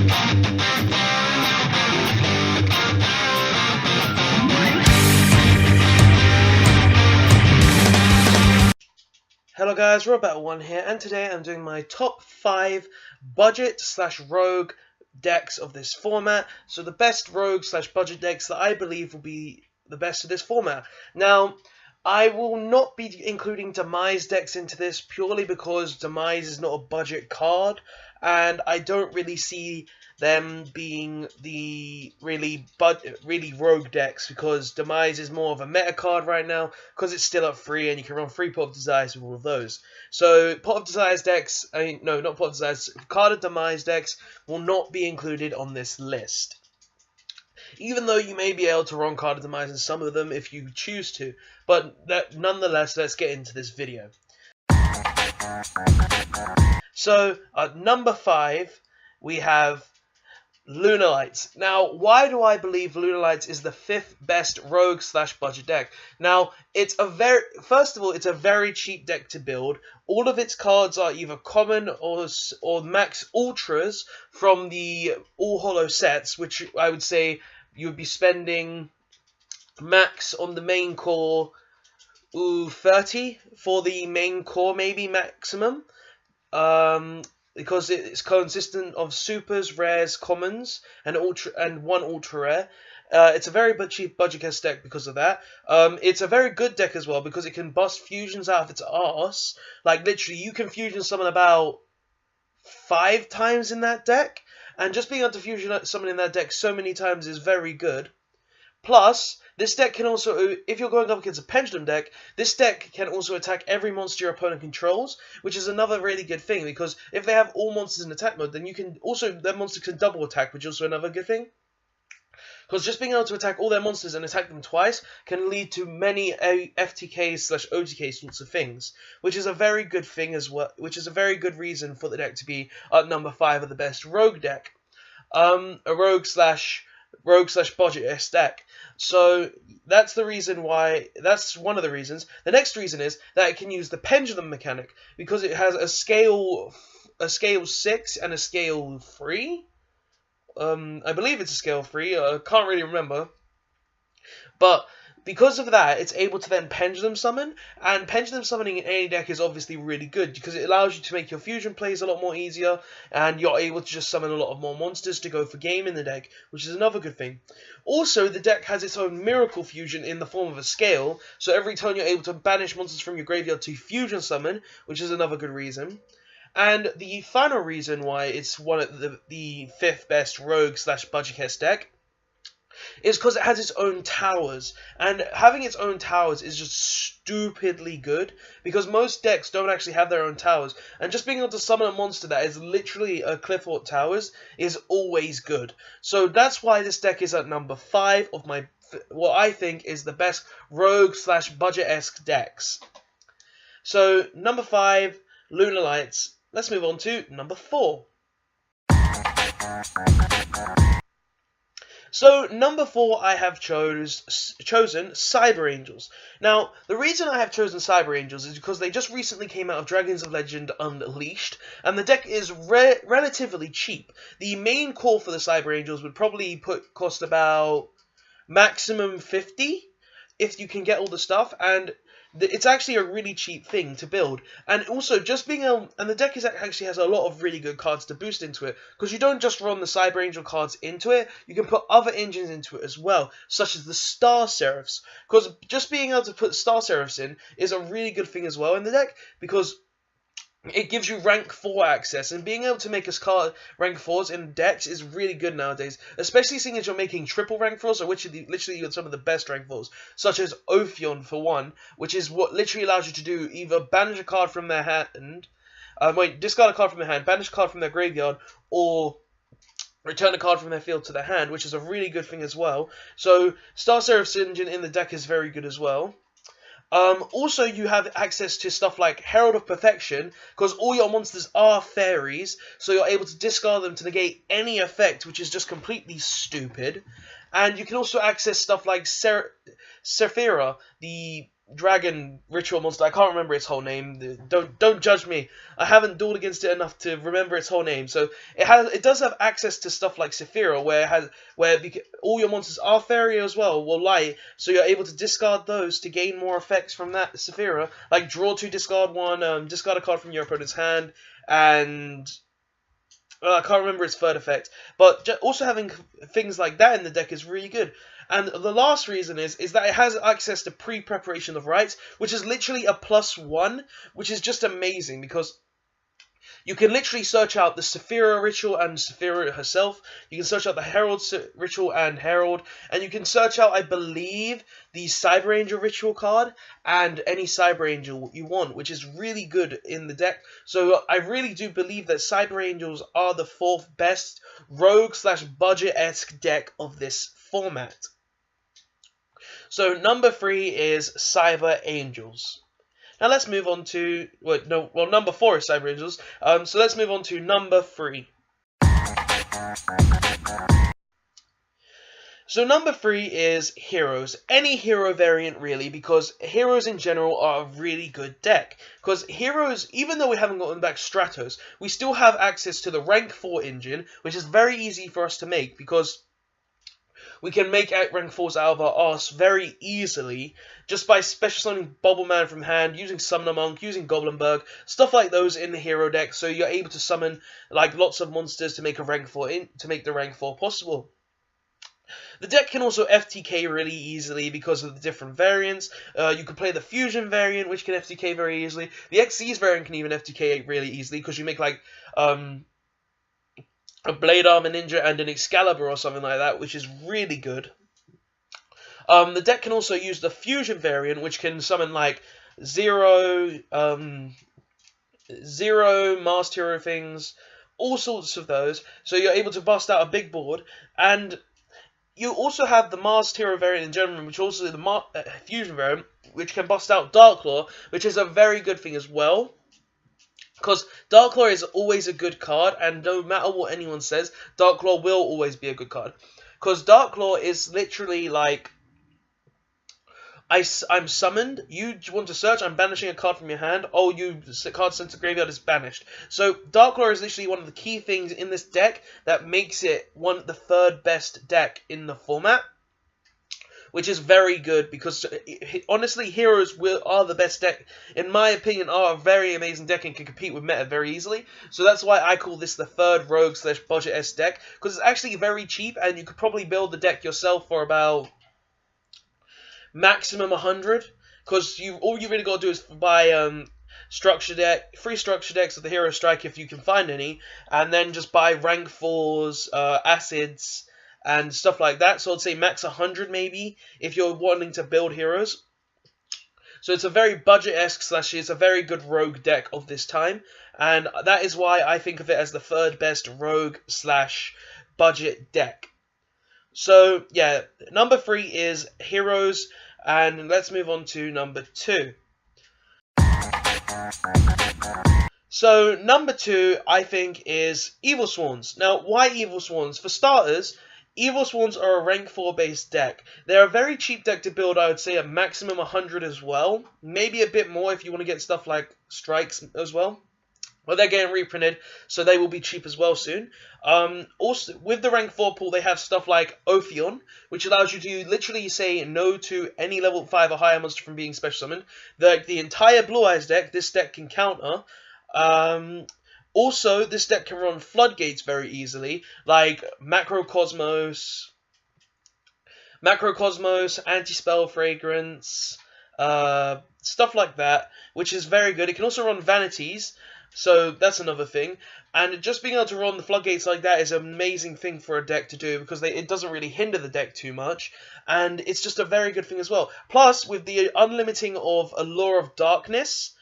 Hello guys, Robert1 here, and today I'm doing my top 5 budget/rogue decks of this format. So the best rogue/budget decks that I believe will be the best of this format. Now, I will not be including Demise decks into this purely because Demise is not a budget card, and I don't really see them being the really rogue decks, because Demise is more of a meta card right now because it's still at free and you can run free Pot of Desires with all of those. So Pot of Desires decks, no, not Pot of Desires, carded Demise decks will not be included on this list. Even though you may be able to run carded Demise in some of them if you choose to, but nonetheless, let's get into this video. So at number 5 we have Lunar Lights. Now, why do I believe Lunar Lights is the 5th best rogue/budget deck? Now, first of all, it's a very cheap deck to build. All of its cards are either common or max ultras from the all holo sets, which I would say you would be spending max on the main core, 30 for the main core, maybe maximum. Because it's consistent of supers, rares, commons, and one ultra rare. It's a very cheap budget cast deck because of that. It's a very good deck as well because it can bust fusions out of its arse. Like, literally, you can fusion summon about 5 times in that deck, and just being able to fusion summon in that deck so many times is very good. Plus, this deck can also, if you're going up against a Pendulum deck, this deck can also attack every monster your opponent controls, which is another really good thing, because if they have all monsters in attack mode, then you can also, their monster can double attack, which is also another good thing. Because just being able to attack all their monsters and attack them twice can lead to many FTK/OTK sorts of things, which is a very good thing as well, which is a very good reason for the deck to be at number 5 of the best rogue deck. A rogue/budget deck. So that's the reason why. That's one of the reasons. The next reason is that it can use the pendulum mechanic because it has a scale 6 and a scale 3. I believe it's a scale 3. I can't really remember, but because of that, it's able to then pendulum summon, and pendulum summoning in any deck is obviously really good because it allows you to make your fusion plays a lot more easier, and you're able to just summon a lot of more monsters to go for game in the deck, which is another good thing. Also, the deck has its own miracle fusion in the form of a scale, so every turn you're able to banish monsters from your graveyard to fusion summon, which is another good reason. And the final reason why it's one of the 5th best rogue/budget deck is because it has its own towers, and having its own towers is just stupidly good because most decks don't actually have their own towers, and just being able to summon a monster that is literally a Cliffort Towers is always good. So that's why this deck is at number 5 of my, what I think is the best rogue/budget-esque decks. So number 5, Lunar Lights. Let's move on to number 4. So, number 4, I have chosen Cyber Angels. Now, the reason I have chosen Cyber Angels is because they just recently came out of Dragons of Legend Unleashed, and the deck is relatively cheap. The main core for the Cyber Angels would probably cost about maximum 50, if you can get all the stuff, and it's actually a really cheap thing to build. And also, just being able, and the deck actually has a lot of really good cards to boost into it, because you don't just run the Cyber Angel cards into it, you can put other engines into it as well, such as the Star Seraphs, because just being able to put Star Seraphs in is a really good thing as well in the deck, because it gives you rank 4 access, and being able to make us card rank 4s in decks is really good nowadays, especially seeing as you're making triple rank 4s, or which are literally some of the best rank 4s, such as Ophion for one, which is what literally allows you to do either banish a card from their hand, discard a card from their hand, banish a card from their graveyard, or return a card from their field to their hand, which is a really good thing as well. So Star Seraph's engine in the deck is very good as well. Also, you have access to stuff like Herald of Perfection, because all your monsters are fairies, so you're able to discard them to negate any effect, which is just completely stupid. And you can also access stuff like Sephira, the dragon ritual monster. I can't remember its whole name. Don't judge me. I haven't dueled against it enough to remember its whole name. So it does have access to stuff like Saphira, where all your monsters are fairy as well, or light. So you're able to discard those to gain more effects from that Saphira, like draw 2, discard 1, discard a card from your opponent's hand, and I can't remember its third effect, but also having things like that in the deck is really good. And the last reason is that it has access to pre-preparation of rites, which is literally a +1, which is just amazing because you can literally search out the Saphira ritual and Saphira herself. You can search out the Herald ritual and Herald. And you can search out, I believe, the Cyber Angel ritual card and any Cyber Angel you want, which is really good in the deck. So I really do believe that Cyber Angels are the 4th best rogue/budget-esque deck of this format. So number 3 is Cyber Angels. Now let's move on to, number 4 is Cyber Angels. So let's move on to number 3. So number 3 is Heroes. Any hero variant really, because Heroes in general are a really good deck. Because Heroes, even though we haven't gotten back Stratos, we still have access to the rank 4 engine, which is very easy for us to make, because we can make rank 4s out of our arse very easily just by special summoning Bobbleman from hand, using Summoner Monk, using Goblinberg, stuff like those in the hero deck. So you're able to summon like lots of monsters to make a rank 4 to make the rank 4 possible. The deck can also FTK really easily because of the different variants. You can play the Fusion variant, which can FTK very easily. The Xyz variant can even FTK really easily because you make like a Blade Armor Ninja and an Excalibur or something like that, which is really good. The deck can also use the Fusion variant, which can summon like zero Masked Hero things, all sorts of those. So you're able to bust out a big board. And you also have the Masked Hero variant in general, which also the Fusion variant, which can bust out Darklaw, which is a very good thing as well. Because Darklaw is always a good card, and no matter what anyone says, Darklaw will always be a good card. Because Darklaw is literally like, I'm summoned, you want to search, I'm banishing a card from your hand, oh, card sent to graveyard is banished. So Darklaw is literally one of the key things in this deck that makes it the 3rd best deck in the format. Which is very good because, honestly, Heroes are the best deck. In my opinion, are a very amazing deck and can compete with meta very easily. So that's why I call this the 3rd rogue/budget-esque deck. Because it's actually very cheap and you could probably build the deck yourself for about maximum 100. Because all you really got to do is buy free structure decks of the Hero Strike if you can find any. And then just buy rank 4s, acids, and stuff like that. So I'd say max 100 maybe if you're wanting to build heroes. So it's a very budget-esque / it's a very good rogue deck of this time. And that is why I think of it as the 3rd best rogue / budget deck. So yeah, number 3 is Heroes. And let's move on to number 2. So number 2 I think is Evil Swans. Now why Evil Swans? For starters, Evil Swans are a rank 4 based deck. They're a very cheap deck to build, I would say a maximum 100 as well. Maybe a bit more if you want to get stuff like strikes as well. But they're getting reprinted, so they will be cheap as well soon. Also, with the rank 4 pool, they have stuff like Ophion, which allows you to literally say no to any level 5 or higher monster from being special summoned. The entire Blue Eyes deck, this deck can counter. Also, this deck can run Floodgates very easily, like Macrocosmos, Anti-Spell Fragrance, stuff like that, which is very good. It can also run Vanities, so that's another thing. And just being able to run the Floodgates like that is an amazing thing for a deck to do, because it doesn't really hinder the deck too much, and it's just a very good thing as well. Plus, with the unlimiting of Allure of Darkness,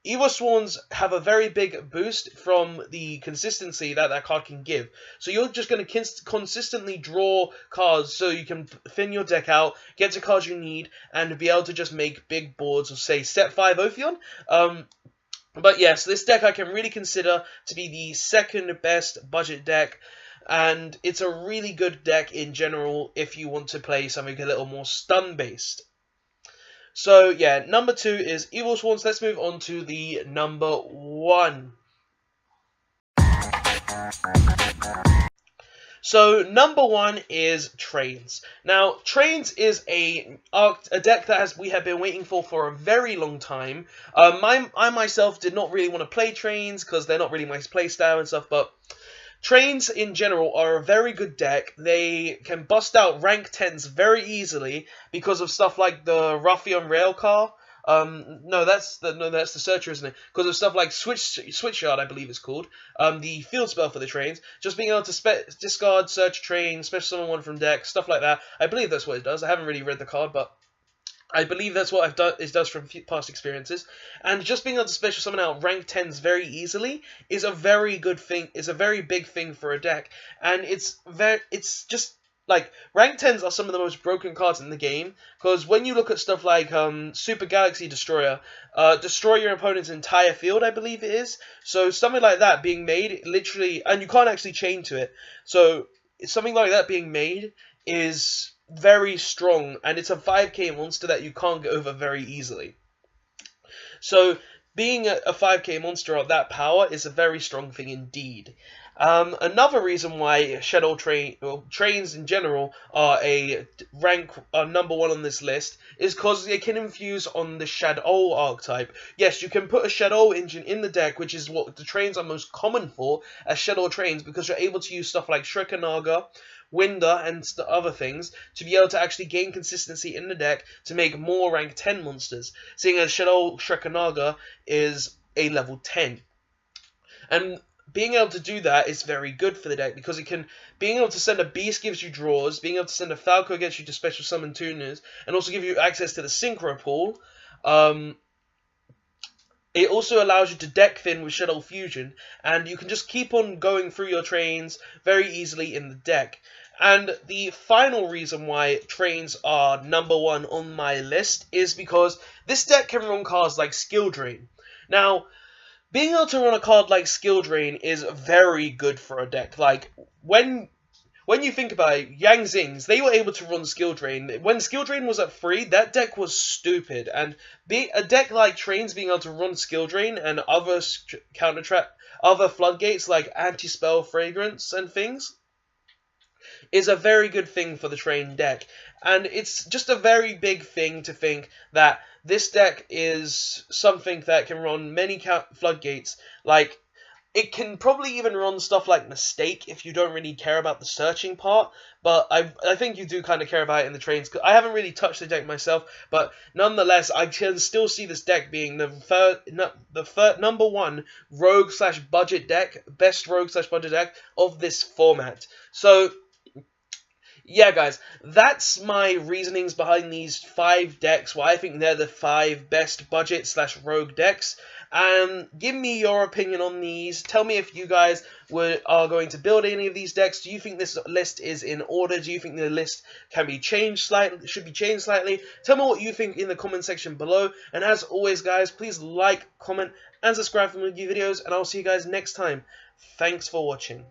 Evil Swans have a very big boost from the consistency that card can give. So you're just going to consistently draw cards so you can thin your deck out, get the cards you need, and be able to just make big boards of, say, Set 5 Ophion. But yes, this deck I can really consider to be the 2nd best budget deck. and it's a really good deck in general if you want to play something a little more stun based. So yeah, number 2 is Evil Swans. Let's move on to the number 1. So number 1 is Trains. Now Trains is a deck that we have been waiting for a very long time. I myself did not really want to play Trains because they're not really my playstyle and stuff, but Trains in general are a very good deck. They can bust out rank 10s very easily because of stuff like the Ruffian Railcar. No, that's the Searcher, isn't it? Because of stuff like Switchyard, I believe it's called. The field spell for the trains. Just being able to discard, search train, special summon one from deck, stuff like that. I believe that's what it does. I haven't really read the card, but I believe that's what it does from past experiences. And just being able to special summon out rank 10s very easily is a very good thing. Is a very big thing for a deck, and it's just like rank 10s are some of the most broken cards in the game, because when you look at stuff like Super Galaxy Destroyer, destroy your opponent's entire field, I believe it is. So something like that being made, literally, and you can't actually chain to it. So something like that being made is very strong, and it's a 5k monster that you can't get over very easily. So being a 5k monster of that power is a very strong thing indeed. Another reason why trains in general are number 1 on this list is because they can infuse on the Shadow archetype. Yes, you can put a Shadow engine in the deck, which is what the trains are most common for as Shadow trains, because you're able to use stuff like Shrekanaga, Winder, and other things to be able to actually gain consistency in the deck to make more rank 10 monsters, seeing as Shadow Shrekanaga is a level 10. And being able to do that is very good for the deck, because being able to send a Beast gives you draws, being able to send a Falco gets you to special summon tuners, and also give you access to the Synchro Pool. It also allows you to deck thin with Shadow Fusion, and you can just keep on going through your trains very easily in the deck. And the final reason why trains are number 1 on my list is because this deck can run cards like Skill Drain. Now, being able to run a card like Skill Drain is very good for a deck. Like, when you think about it, Yang Zings, they were able to run Skill Drain. When Skill Drain was at 3, that deck was stupid. And a deck like Trains being able to run Skill Drain and other other floodgates like Anti-Spell, Fragrance, and things is a very good thing for the Train deck. And it's just a very big thing to think that this deck is something that can run many floodgates. Like, it can probably even run stuff like Mistake if you don't really care about the searching part, but I think you do kind of care about it in the trains. I haven't really touched the deck myself, but nonetheless, I can still see this deck being the number 1 rogue/budget deck, best rogue/budget deck of this format. So yeah, guys, that's my reasonings behind these 5 decks, why I think they're the 5 best budget/rogue decks. Give me your opinion on these. Tell me if you guys are going to build any of these decks. Do you think this list is in order? Do you think the list can be changed slightly? Should be changed slightly? Tell me what you think in the comment section below. And as always, guys, please like, comment, and subscribe for more videos. And I'll see you guys next time. Thanks for watching.